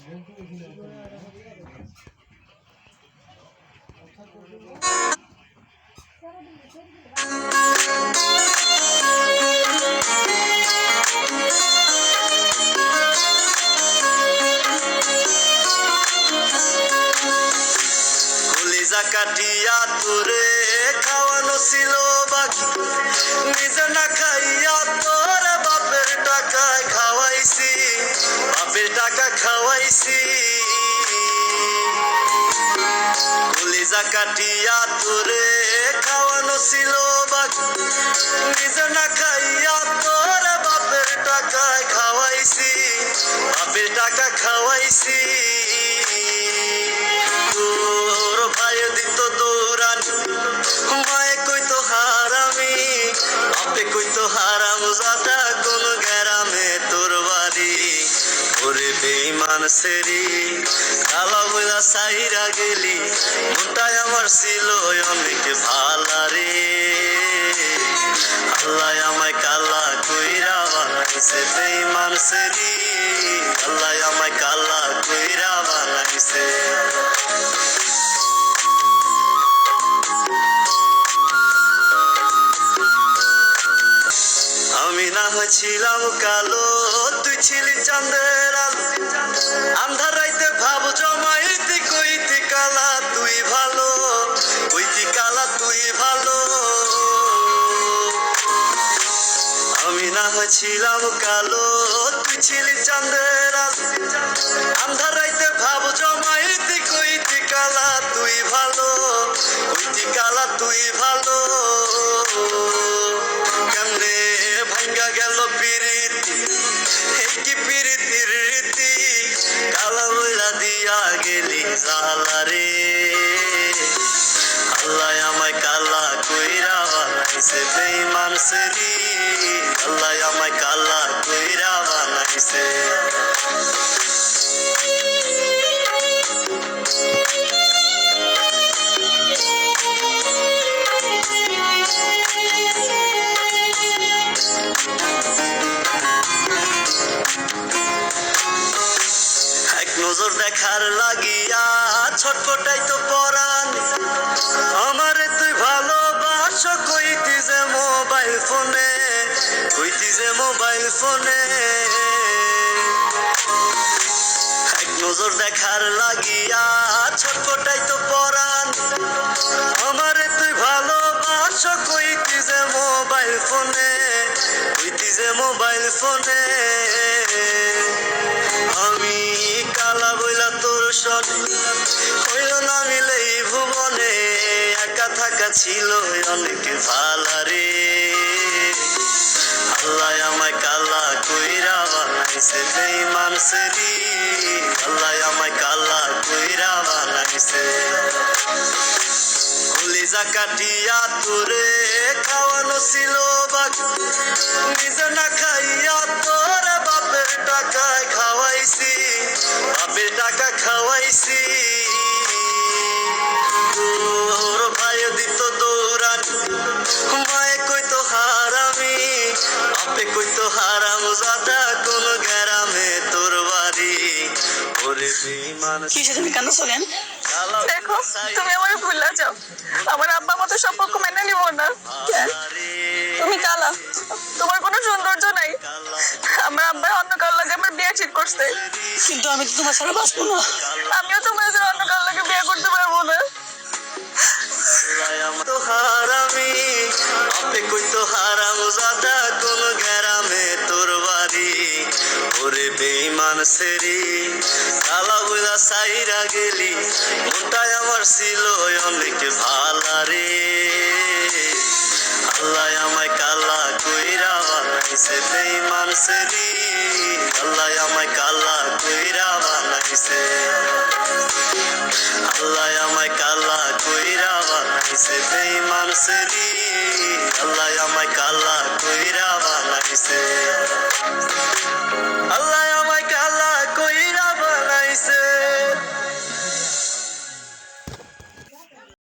কলিজা কাটিয়া তোরে খাওয়ানো ছিল বাকি, নিজে না খাইয়া তোর বাপের টাকায় খাওয়াইছি, বাপের টাকা খাওয়াইছি। কলিজা কাটিয়া তোরে খাওয়ানো ছিল বাকি, নিজে না খাইয়া তোর বাপের টাকায় খাওয়াইছি, বাপের টাকা খাওয়াইছি। তোর ভাই দিত দৌড়ানি, মায়ে কইতো হারামি, বাপে কইতো হারাম জাদা, কোন গ্রামে তোর বাড়ি। ওরে বেঈমান সেরি কালা বইলা সাইরা গেলি, মনটাই আমার ছিল অনেক ভালা রে। আল্লাহ আমায় কালা কইরা বানাইছে বেঈমান সেরি, আল্লাহ আমায় কালা কইরা বানাইছে। আমি না হয়েছিলাম কালো, তুই ছিলি চাঁদের আলো, আন্ধার রাইতে ভাব জমাইতি, কইতি কালা তুই ভালো, কইতি কালা তুই ভালো। আমি না হয়েছিলাম কালো, তুই ছিলি চাঁদের আলো, আন্ধার রাইতে ভাব জমাইতি, কইতি কালা তুই ভালো, কইতি কালা তুই ভালো। কেমনে ভাঙ্গা গেল পিরিতি, এই কি পিরিতির রীতি, কালা বইলা দিয়া গেলি জালা রে। আল্লাহ আমায় কালা কইরা বানাইছে বেঈমান সেরি, আল্লাহ আমায় কালা কইরা বানাইছে। নজর দেখার লাগিয়া ছটফটাই তো পরাণ, আমারে তুই ভালোবাস কইতি যে মোবাইল ফোনে, কইতি যে মোবাইল ফোনে। এক নজর দেখার লাগিয়া ছটফটাই তো পরাণ, আমারে তুই ভালোবাস কইতি যে মোবাইল ফোনে, কইতি যে মোবাইল ফোনে। আমি কালা বইলা তোর সনে হইল না মিলে এই ভুবনে, একা থাকা ছিল অনেক ভালা রে। আল্লাহ আমায় কালা কইরা বানাইছে বেঈমান সেরি, আল্লাহ আমায় কালা কইরা বানাইছে। কলিজা কাটিয়া তোরে খাওয়ানো ছিল বাকি, নিজে না খাইয়া তোর বাপের টাকায় খাওয়াইছি, বাপের টাকা খাওয়াইছি। তোর ভাই দিত দৌড়ানি, মায়ে কইতো হারামি, বাপে কইতো হারাম জাদা, কোন গ্রামে তোর বাড়ি। ওরে বেঈমান তুমি কেন চলেন? দেখো তুমি আমার ভুলে যাও, আমার আব্বা মতো সম্পর্ক মেনে নিব না। তুমি কালা, তোমার কোনো সৌন্দর্য নাই। আমার আব্বা অন্য কারোর লাগে আমার বিয়ে ঠিক করছে, কিন্তু আমি তো তোমার ছাড়া বাঁচবো না। আমিও তোমার ছাড়া অন্য কারোর লাগে বিয়ে করতে পারবো না। তো হারামি, বাপে কইতো হারাম জাদা, কোন গ্রামে তোর বাড়ি। ওরে বেঈমান সেরি কালা বইলা সাইরা গেলি, মনটাই আমার ছিল অনেক ভালা রে। আল্লাহ আমায় কালা কইরা বানাইছে বেঈমান সেরি, আল্লাহ আমায় কালা কইরা বানাইছে। আল্লাহ আমায় কালা কইরা বানাইছে বেঈমান সেরি, আল্লাহ আমায় কালা কইরা বানাইছে।